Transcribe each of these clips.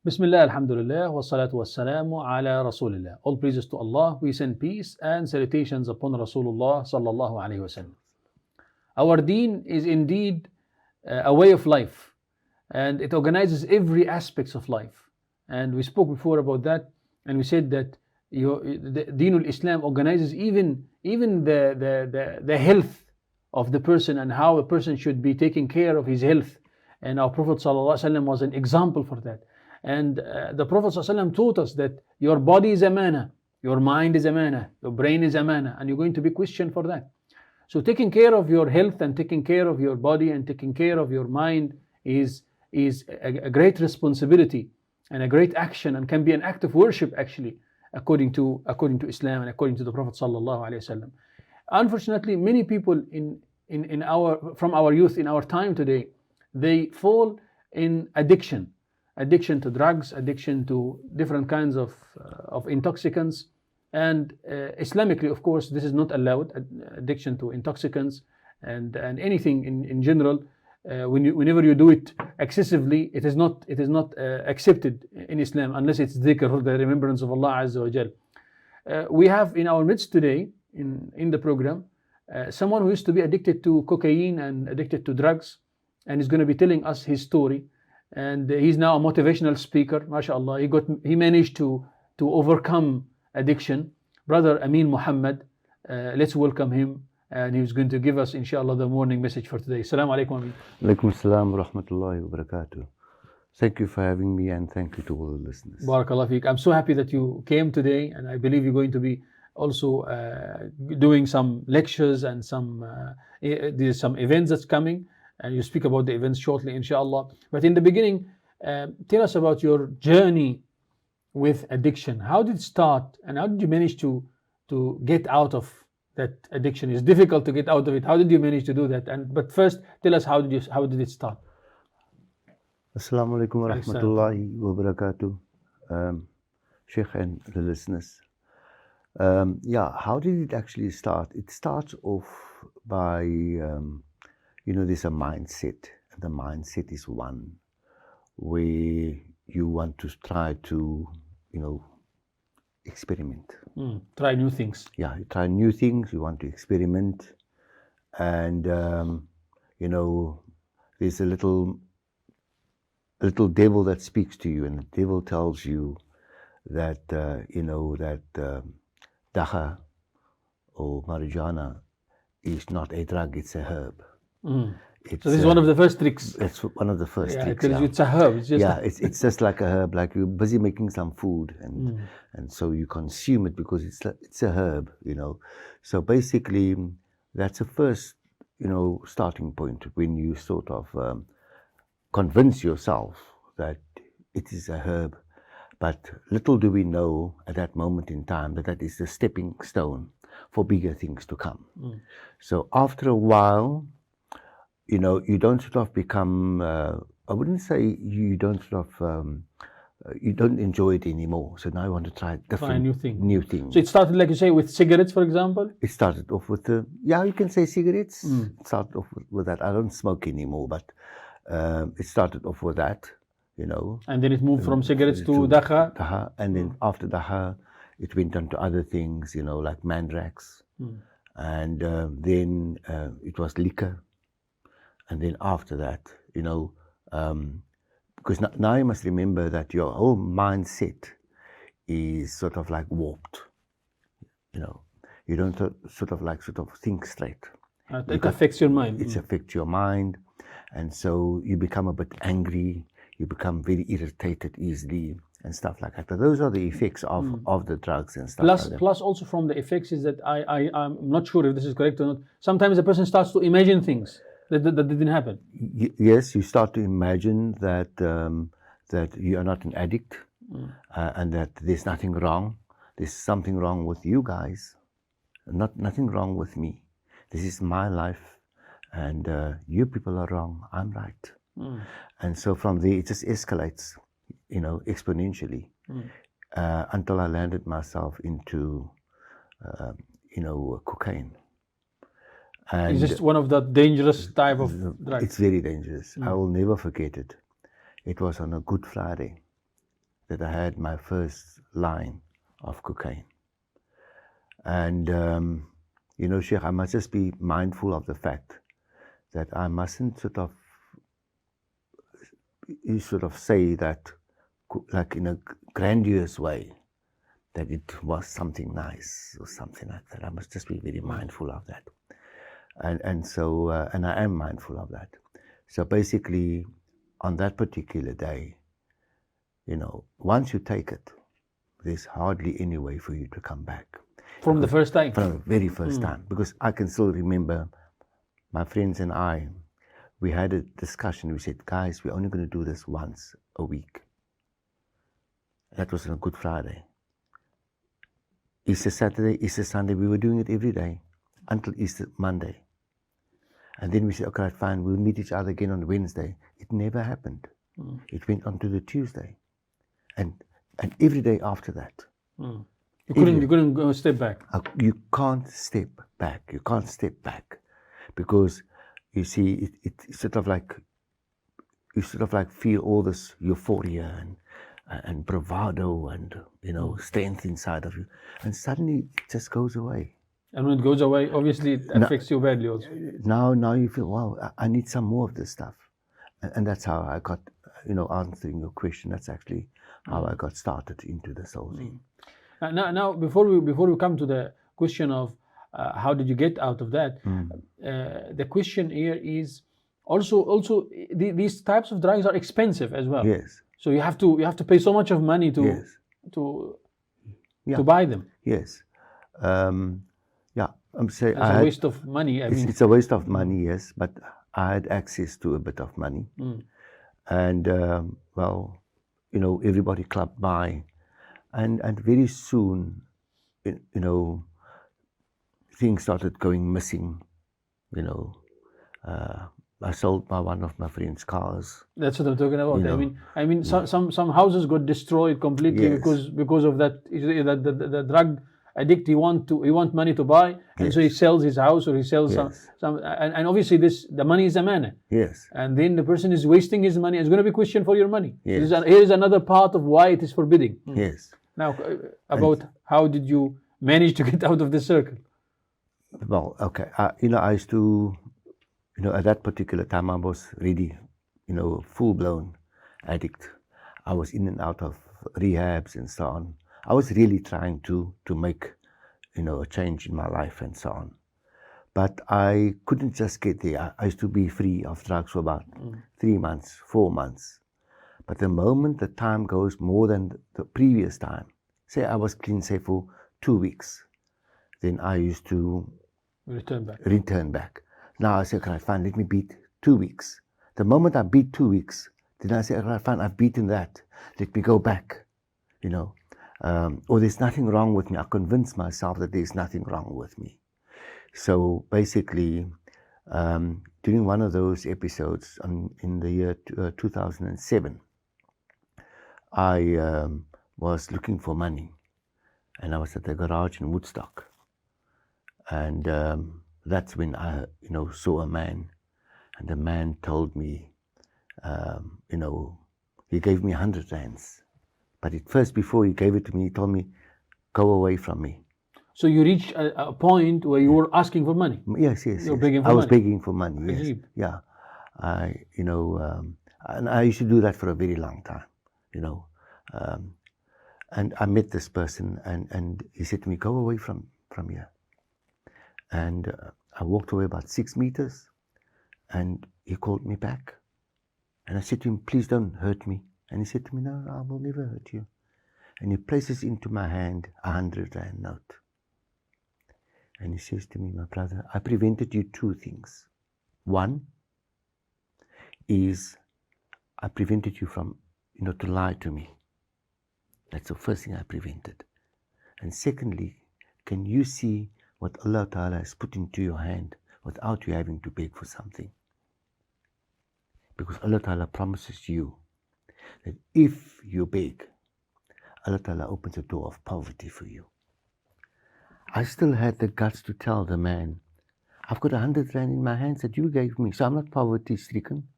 Bismillah, alhamdulillah, wa salatu wa salamu ala rasulillah. All praises to Allah, we send peace and salutations upon Rasulullah sallallahu alayhi wasallam. Our deen is indeed a way of life, and it organizes every aspect of life. And we spoke before about that, and we said that the Deenul Islam organizes even the health of the person and how a person should be taking care of his health. And our Prophet sallallahu alaihi wasallam was an example for that. And the Prophet ﷺ taught us that your body is amana, your mind is amana, your brain is amana, and you're going to be questioned for that. So taking care of your health and taking care of your body and taking care of your mind is a great responsibility and a great action, and can be an act of worship actually, according to Islam and according to the Prophet ﷺ. Unfortunately, many people from our youth in our time today, they fall in addiction to drugs, addiction to different kinds of intoxicants. And Islamically, of course, this is not allowed, addiction to intoxicants and anything in general. Whenever you do it excessively, it is not accepted in Islam unless it's dhikr, the remembrance of Allah Azza wa Jal. We have in our midst today, in the program, someone who used to be addicted to cocaine and addicted to drugs, and is going to be telling us his story. And he's now a motivational speaker, mashallah. He managed to overcome addiction. Brother Amien Mohamed, let's welcome him, and he's going to give us, inshallah, the morning message for today. Assalamu alaikum, Ameen. Alaikum assalam wa rahmatullahi wa barakatuh. Thank you for having me, and thank you to all the listeners. Barakallah feek. I'm so happy that you came today, and I believe you're going to be also doing some lectures and there's some events that's coming. And you speak about the events shortly, inshallah. But in the beginning, tell us about your journey with addiction. How did it start, and how did you manage to get out of that addiction? It's difficult to get out of it. How did you manage to do that? But first, tell us how did it start? Assalamu alaikum wa rahmatullahi wa barakatuh. Sheikh and the listeners. How did it actually start? It starts off by there's a mindset, and the mindset is one where you want to try to, experiment. Try new things. Yeah, you try new things, you want to experiment, and, there's a little devil that speaks to you, and the devil tells you that, dacha or marijuana is not a drug, it's a herb. So this is one of the first tricks. It's one of the first tricks. It's a herb. It's just like a herb, like you're busy making some food, and so you consume it because it's a herb, So basically, that's the first, starting point when you sort of convince yourself that it is a herb. But little do we know at that moment in time that is the stepping stone for bigger things to come. So after a while, you don't sort of become, I wouldn't say you don't sort of, you don't enjoy it anymore. So now you want to try different, new things. So it started, like you say, with cigarettes, for example? It started off with you can say cigarettes. It started off with that. I don't smoke anymore, but it started off with that, And then it moved from cigarettes to dacha? And then after dacha, it went on to other things, like mandrax. And then it was liquor. And then after that, because now you must remember that your whole mindset is sort of like warped. You don't sort of think straight. It affects your mind. It affects your mind. And so you become a bit angry. You become very irritated easily and stuff like that. But those are the effects of the drugs and stuff like that. Plus also from the effects is that I'm not sure if this is correct or not. Sometimes a person starts to imagine things that didn't happen. Yes, you start to imagine that you are not an addict and that there's nothing wrong. There's something wrong with you guys, nothing wrong with me. This is my life, and you people are wrong. I'm right. And so from there it just escalates, exponentially, until I landed myself into, cocaine. And it's just one of the dangerous type of drugs. It's very dangerous. I will never forget it. It was on a Good Friday, that I had my first line of cocaine. And, Sheikh, I must just be mindful of the fact that I mustn't sort of say that, like in a grandiose way, that it was something nice or something like that. I must just be very mindful of that. And so I am mindful of that. So basically, on that particular day, once you take it, there's hardly any way for you to come back. From the first time? From the very first time. Because I can still remember my friends and I, we had a discussion. We said, guys, we're only going to do this once a week. That was on a Good Friday. Easter Saturday, Easter Sunday, we were doing it every day until Easter Monday. And then we said, okay, fine, we'll meet each other again on Wednesday. It never happened. It went on to the Tuesday. And every day after that. You couldn't go step back. You can't step back. You can't step back. Because you see, it's sort of like, you sort of like feel all this euphoria and bravado and, strength inside of you. And suddenly it just goes away. And when it goes away, obviously it affects you badly also. Now you feel, wow, I need some more of this stuff. And that's how I got, answering your question, that's actually how I got started into this whole thing. Now, before we come to the question of how did you get out of that, the question here is also these types of drugs are expensive as well. Yes. So you have to pay so much of money to buy them. Yes. I'm saying it's a waste of money. It's a waste of money, yes, but I had access to a bit of money. And, everybody clubbed by. And very soon, things started going missing. I sold one of my friend's cars. That's what I'm talking about. I mean, some houses got destroyed completely because of that. The drug addict, he want money to buy, and so he sells his house or he sells some and obviously the money is amana. Yes. And then the person is wasting his money. It's going to be questioned for your money. Yes. Here is another part of why it is forbidding. Yes. Now, about how did you manage to get out of this circle? Well, okay. I used to, at that particular time, I was really, full-blown addict. I was in and out of rehabs and so on. I was really trying to make, a change in my life and so on. But I couldn't just get there. I used to be free of drugs for about 3 months, 4 months. But the moment the time goes more than the previous time, say I was clean, say for 2 weeks, then I used to return back. Now I say, okay, fine, let me beat 2 weeks. The moment I beat 2 weeks, then I say, okay, fine, I've beaten that. Let me go back, or there's nothing wrong with me. I convince myself that there's nothing wrong with me. So basically, during one of those episodes in the year 2007, I was looking for money, and I was at the garage in Woodstock, and that's when I, saw a man, and the man told me, he gave me 100 rands, but before he gave it to me, he told me, "Go away from me." So you reached a point where you were asking for money. Yes. I was begging for money. Yes. Yeah. And I used to do that for a very long time. And I met this person, and he said to me, "Go away from here." And I walked away about 6 meters, and he called me back. And I said to him, "Please don't hurt me." And he said to me, "No, I will never hurt you." And he places into my hand 100 rand note. And he says to me, "My brother, I prevented you 2 things. One is I prevented you from, to lie to me. That's the first thing I prevented. And secondly, can you see what Allah Ta'ala has put into your hand without you having to beg for something? Because Allah Ta'ala promises you that if you beg, Allah Ta'ala opens a door of poverty for you." I still had the guts to tell the man, "I've got 100 rand in my hands that you gave me, so I'm not poverty stricken."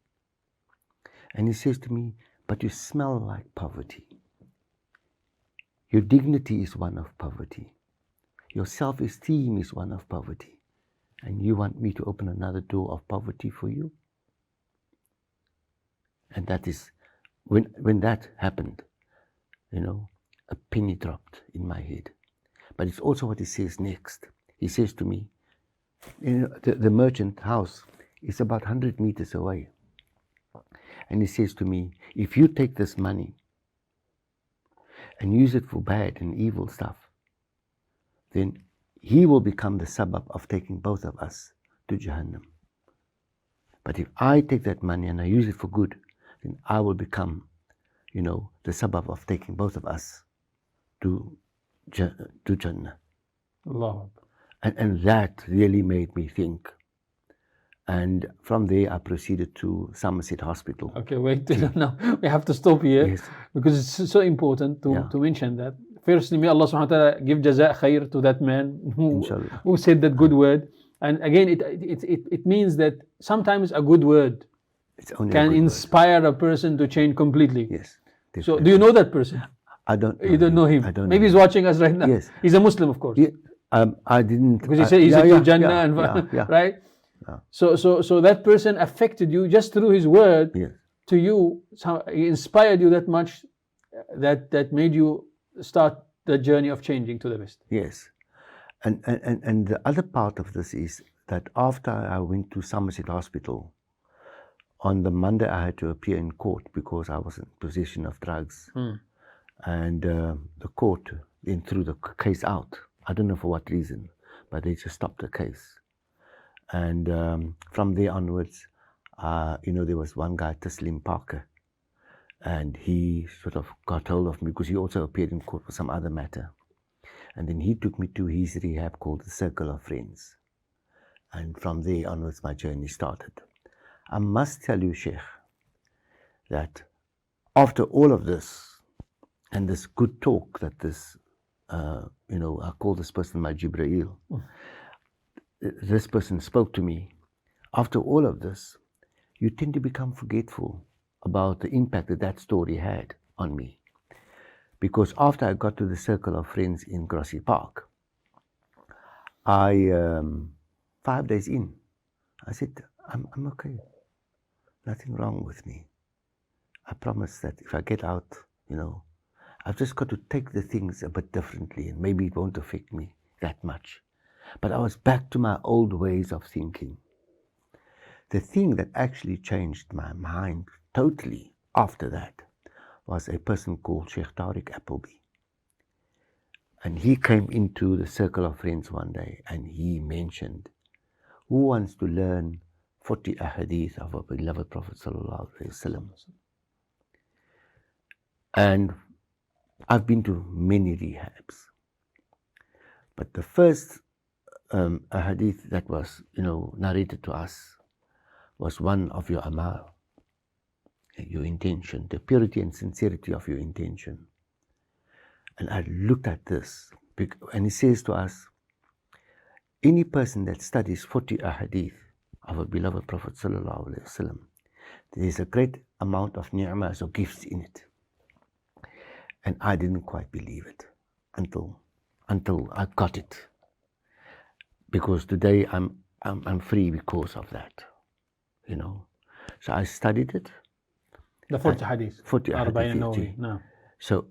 And he says to me, "But you smell like poverty." Your dignity is one of poverty. Your self-esteem is one of poverty. And you want me to open another door of poverty for you? And that is, when that happened, a penny dropped in my head. But it's also what he says next. He says to me, the merchant house is about 100 meters away. And he says to me, if you take this money and use it for bad and evil stuff, then he will become the sabab of taking both of us to Jahannam. But if I take that money and I use it for good, then I will become, the sabab of taking both of us to Jannah. Allah. And that really made me think. And from there, I proceeded to Somerset Hospital. Okay, wait. Now we have to stop here, Yes. because it's so important to mention that. Firstly, may Allah subhanahu wa ta'ala give jaza khair to that man who said that good word. And again, it means that sometimes a good word can inspire a person to change completely. Yes. Definitely. So, do you know that person? I don't know. You don't know him? I don't Maybe know he's watching us right now. Yes. He's a Muslim, of course. Yeah, I didn't. Because he said he's in Jannah, and right? Yeah. So that person affected you just through his word. Yes. To you, he inspired you that much, that made you start the journey of changing to the best. Yes. And the other part of this is that after I went to Somerset Hospital, on the Monday I had to appear in court because I was in possession of drugs. And the court then threw the case out. I don't know for what reason, but they just stopped the case. And from there onwards, there was one guy, Taslim Parker, and he sort of got hold of me because he also appeared in court for some other matter. And then he took me to his rehab called the Circle of Friends. And from there onwards, my journey started. I must tell you, Sheikh, that after all of this, and this good talk that this, I call this person my Jibreel. This person spoke to me. After all of this, you tend to become forgetful about the impact that story had on me. Because after I got to the Circle of Friends in Grassy Park, 5 days in, I said, I'm okay. Nothing wrong with me. I promise that if I get out, I've just got to take the things a bit differently, and maybe it won't affect me that much. But I was back to my old ways of thinking. The thing that actually changed my mind totally after that was a person called Sheikh Appleby. And he came into the Circle of Friends one day and he mentioned, who wants to learn 40 ahadith of our beloved Prophet Sallallahu Alaihi Wasallam? And I've been to many rehabs. But the first ahadith that was, narrated to us was one of your amal, your intention, the purity and sincerity of your intention. And I looked at this, and it says to us, any person that studies 40 ahadith of our beloved Prophet Sallallahu Alaihi Wasallam, there is a great amount of ni'mah, or gifts in it. And I didn't quite believe it until I got it. Because today I'm free because of that, So I studied it. The 40 hadith. 40 hadith. No. So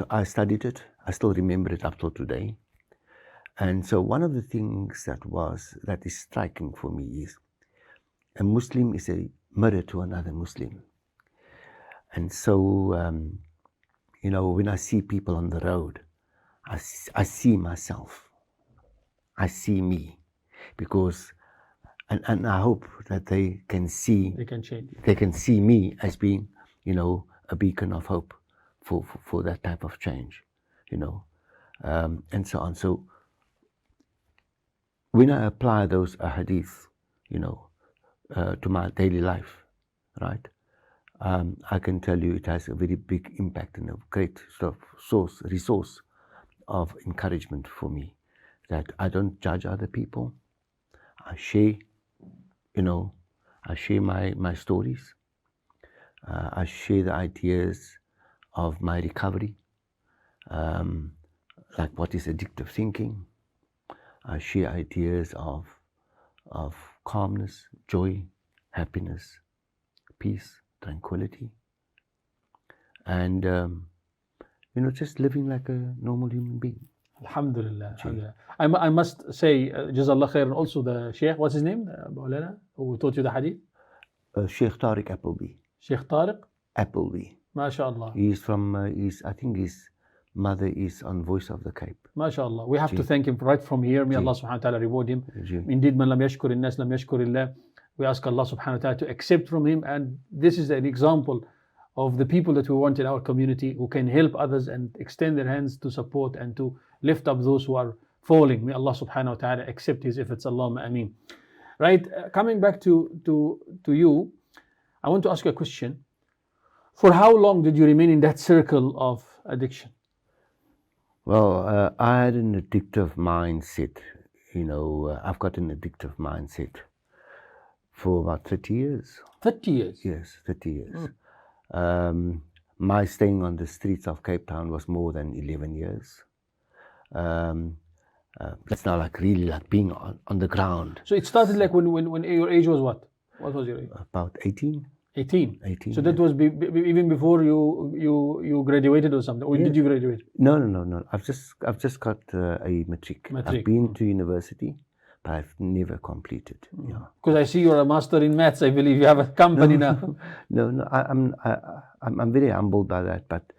I studied it. I still remember it up till today. And so one of the things that is striking for me is a Muslim is a mirror to another Muslim. And so, when I see people on the road, I see myself. I see me, because, and I hope that they can see. They can change. They can see me as being, a beacon of hope for that type of change, and so on. So when I apply those ahadith, to my daily life, right? I can tell you it has a very big impact and a great sort of resource of encouragement for me. That I don't judge other people. I share, my stories. I share the ideas of my recovery. like what is addictive thinking. I share ideas of calmness, joy, happiness, peace, tranquility, and just living like a normal human being. Alhamdulillah. Alhamdulillah. I must say, Jazallah khair, and also the Sheikh, what's his name, Maulana, who taught you the hadith? Sheikh Tariq Appleby. Sheikh Tariq? Appleby. MashaAllah. He's from, I think his mother is on Voice of the Cape. MashaAllah. We have to thank him right from here. May Allah subhanahu wa ta'ala reward him. Indeed, man lam yashkur in-nas lam yashkurillah. We ask Allah subhanahu wa ta'ala to accept from him, and this is an example of the people that we want in our community who can help others and extend their hands to support and to lift up those who are falling. May Allah subhanahu wa ta'ala accept his efforts. Allahumma ameen. Right, coming back to you, I want to ask you a question. For how long did you remain in that circle of addiction? Well, I had an addictive mindset. I've got an addictive mindset for about 30 years. 30 years? Yes, 30 years. My staying on the streets of Cape Town was more than 11 years. That's now like really like being on the ground. So it started like when your age was what? What was your age? About 18. 18? 18. So that was even before you graduated or something? Or did you graduate? No. I've just got a matric. I've been to university, but I've never completed. Because I see you're a master in maths. I believe you have a company now. No. I'm very humbled by that. But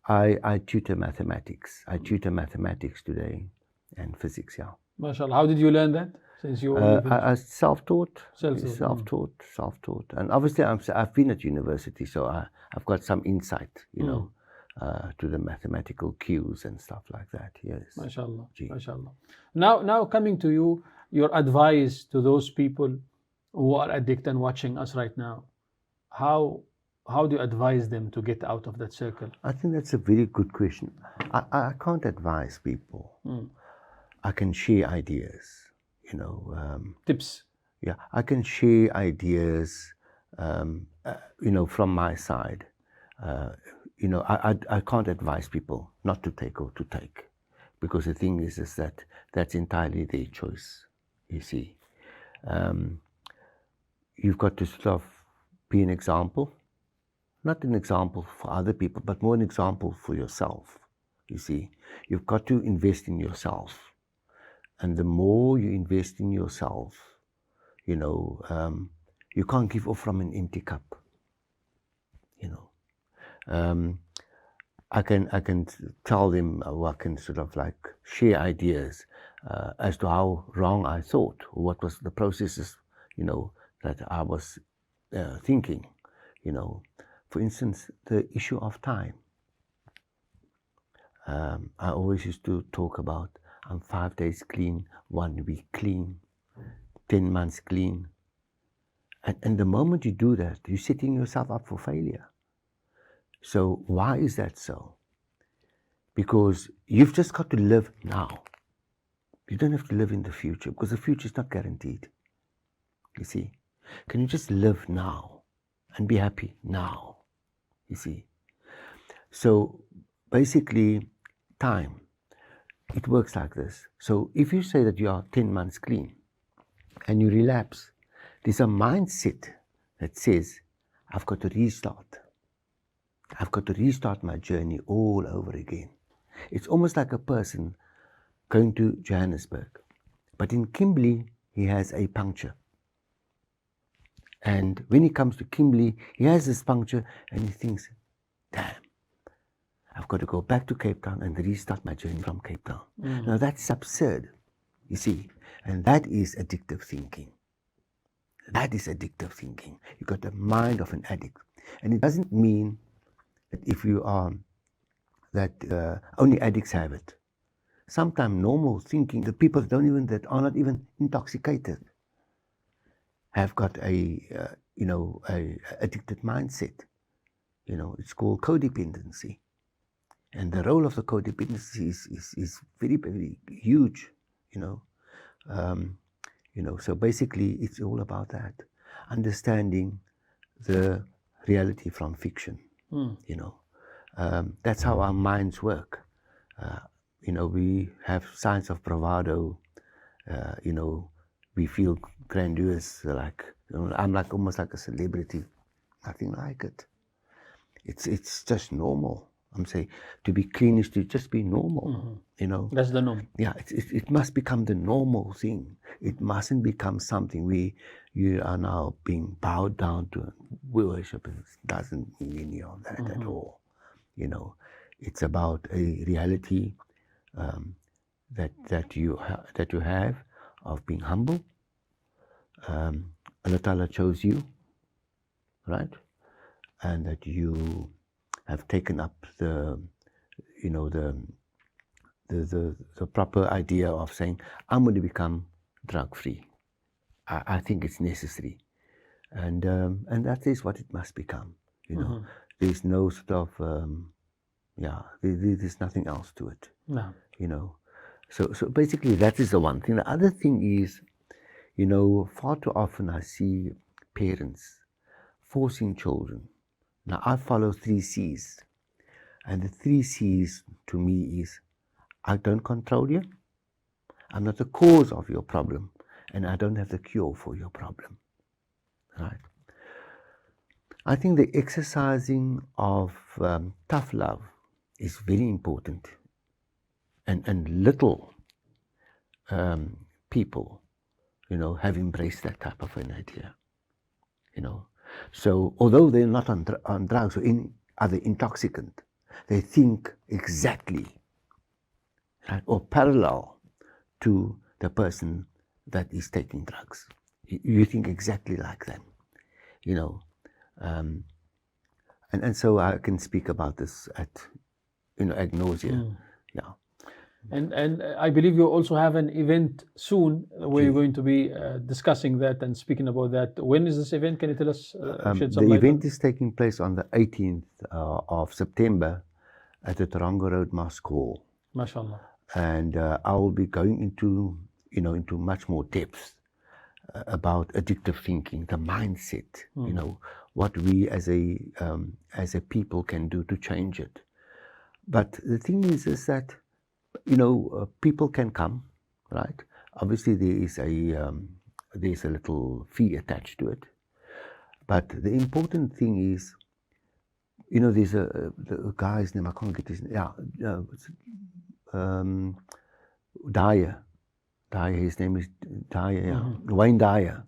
I tutor mathematics. I tutor mathematics today and physics. Yeah. MashaAllah. How did you learn that? Since you I self-taught. Self-taught. And obviously I've been at university, so I've got some insight, to the mathematical cues and stuff like that. Yes. MashaAllah. MashaAllah. Now coming to you, your advice to those people who are addicted and watching us right now, how do you advise them to get out of that circle? I think that's a very good question. I can't advise people. I can share ideas. Tips. Yeah, I can share ideas, from my side. I can't advise people not to take or to take, because the thing is that that's entirely their choice. You see, you've got to sort of be an example, not an example for other people, but more an example for yourself. You see, you've got to invest in yourself. And the more you invest in yourself, you can't give off from an empty cup. I can tell them, or I can sort of like share ideas as to how wrong I thought, or what was the processes, that I was thinking. For instance, the issue of time. I always used to talk about, I'm 5 days clean, 1 week clean, 10 months clean. And the moment you do that, you're setting yourself up for failure. So why is that so? Because you've just got to live now. You don't have to live in the future, because the future is not guaranteed. You see? Can you just live now and be happy now? You see? So basically, time. It works like this. So if you say that you are 10 months clean and you relapse, there's a mindset that says, I've got to restart. I've got to restart my journey all over again. It's almost like a person going to Johannesburg, but in Kimberley, he has a puncture. And when he comes to Kimberley, he has this puncture and he thinks, damn, I've got to go back to Cape Town and restart my journey from Cape Town. Now that's absurd, you see, and that is addictive thinking. That is addictive thinking. You've got the mind of an addict. And it doesn't mean that if you are, that only addicts have it. Sometimes normal thinking, the people that are not even intoxicated, have got a addicted mindset. It's called codependency. And the role of the codependency is very, very huge, So basically, it's all about that, understanding the reality from fiction. That's how our minds work. We have signs of bravado. We feel grandiose, like I'm like almost like a celebrity. Nothing like it. It's just normal. I'm saying to be clean is to just be normal. That's the norm. Yeah, it must become the normal thing. It mustn't become something you are now being bowed down to. Worship doesn't mean any of that at all. It's about a reality that you have of being humble. Allah Ta'ala chose you, right? And that you have taken up the proper idea of saying, I'm going to become drug free. I think it's necessary, and that is what it must become. There's no sort of there's nothing else to it. No. So basically that is the one thing. The other thing is, far too often I see parents forcing children. Now I follow 3 C's, and the 3 C's to me is, I don't control you, I'm not the cause of your problem, and I don't have the cure for your problem. Right? I think the exercising of tough love is very important, and little people, have embraced that type of an idea. So although they're not on drugs or any other intoxicant, they think exactly, right, or parallel to the person that is taking drugs. You think exactly like them, and so I can speak about this at ad nauseam. Yeah. And I believe you also have an event soon where you're going to be discussing that and speaking about that. When is this event? Can you tell us? Shed some The light event is taking place on the 18th of September at the Taronga Road Mosque Hall. MashaAllah. And I will be going into much more depth about addictive thinking, the mindset, what we as a people can do to change it. But the thing is that people can come, right? Obviously there's a little fee attached to it, but the important thing is, there's the guy's name, I can't get his name. Dyer, his name is Dyer, Wayne Dyer.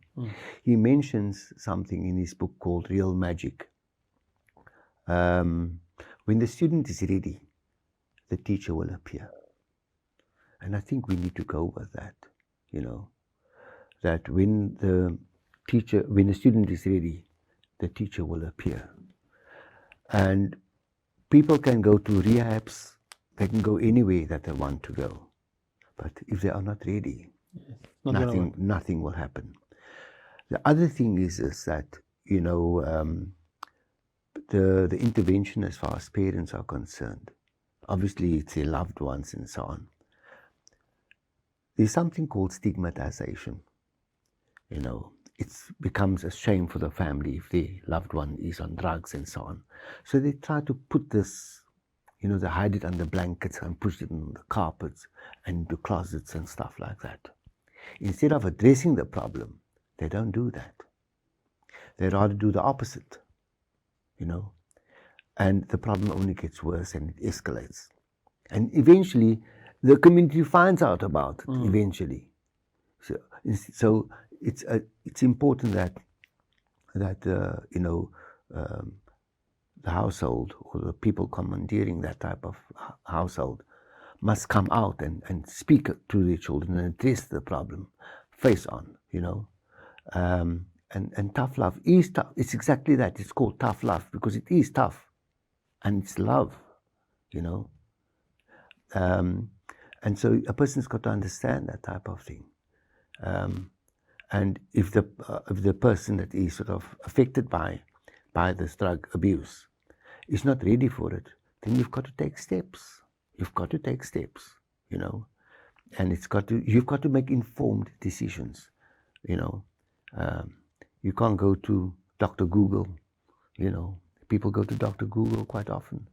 He mentions something in his book called Real Magic. When the student is ready, the teacher will appear. And I think we need to go with that, that when the student is ready, the teacher will appear. And people can go to rehabs, they can go anywhere that they want to go. But if they are not ready, nothing will happen. The other thing is that, the intervention as far as parents are concerned, obviously it's their loved ones and so on. There's something called stigmatization. It becomes a shame for the family if their loved one is on drugs and so on. So they try to put this, they hide it under blankets and push it in the carpets and into closets and stuff like that. Instead of addressing the problem, they don't do that. They rather do the opposite, and the problem only gets worse and it escalates. And eventually, the community finds out about it, eventually. So it's important that the household or the people commandeering that type of household must come out and speak to their children and address the problem face on, and tough love is tough. It's exactly that. It's called tough love because it is tough and it's love, and so a person's got to understand that type of thing. And if the person that is sort of affected by this drug abuse is not ready for it, then you've got to take steps. And you've got to make informed decisions. You can't go to Dr. Google. People go to Dr. Google quite often.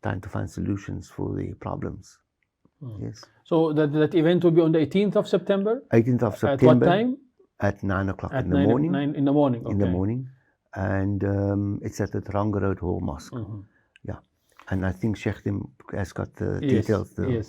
trying to find solutions for the problems. Yes. So that event will be on the 18th of September? 18th of September. At what time? At 9 o'clock At in the morning. 9 in the morning. Okay. In the morning. And it's at the Taronga Road Hall Mosque. Yeah. And I think Sheikh has got the details, the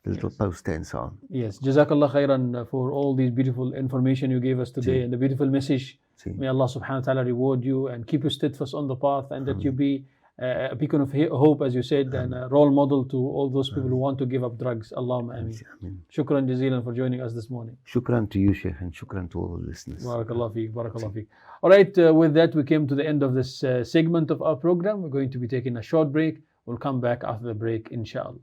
little poster and so on. Yes. Jazakallah khairan for all these beautiful information you gave us today and the beautiful message. May Allah subhanahu wa ta'ala reward you and keep you steadfast on the path, and that you be a beacon of hope, as you said, and a role model to all those people who want to give up drugs. Allahumma ameen. Shukran jazeelan for joining us this morning. Shukran to you, Sheikh, and shukran to all the listeners. Barakallah feek, barakallah feek. All right, with that we came to the end of this segment of our program. We're going to be taking a short break. We'll come back after the break, inshallah.